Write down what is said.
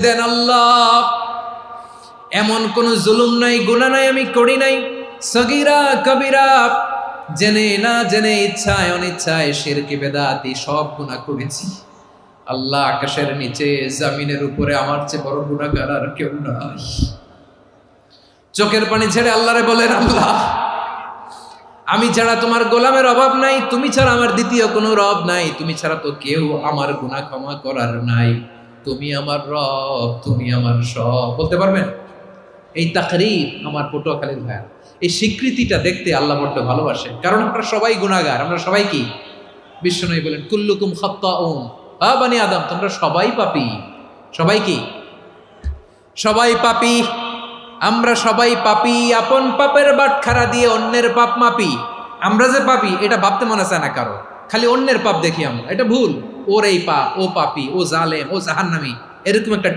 দেন আল্লাহ। এমন কোন জুলুম নাই, গুনাহ নাই আমি করি নাই, সগীরা কবিরা, জেনে না জেনে, ইচ্ছায় অনিচ্ছায়, শিরকি বেদাতি সব গুনাহ করেছি। আল্লাহ, আকাশের নিচে জমিনের উপরে আমার চেয়ে বড় গুনাহগার আর কেউ নাই। চোখের পানি ছেড়ে আল্লাহরে বলেন, আল্লাহ আমি ছাড়া তোমার গোলামের অভাব নাই, তুমি ছাড়া আমার দ্বিতীয় কোনো রব নাই, তুমি ছাড়া তো কেউ আমার গুনাহ ক্ষমা করার নাই, তুমি আমার রব, তুমি আমার সব। বলতে পারবেন? এই তাকরীর আমার পটুয়াখালীর ভাইয়া, এই স্বীকৃতিটা দেখতে আল্লাহ বড্ড ভালোবাসেন, কারণ আমরা সবাই গুনাহগার। আমরা সবাই কি? বিশ্বনবী বলেন কুল্লুকুম খাত্তাউন, বানি আদম তোমরা সবাই পাপী। সবাই কি? সবাই পাপী। আমরা সবাই পাপী, আপন পাপের বাটখারা দিয়ে অন্যের পাপ মাপি। আমরা যে পাপী এটা ভাবতে মনে চায় না কারো, খালি অন্যের পাপ দেখি আমরা, এটা ভুল। ওর এই পাপ, ও পাপী, ও জালেম, ও জাহান্নামী, এরকম একটা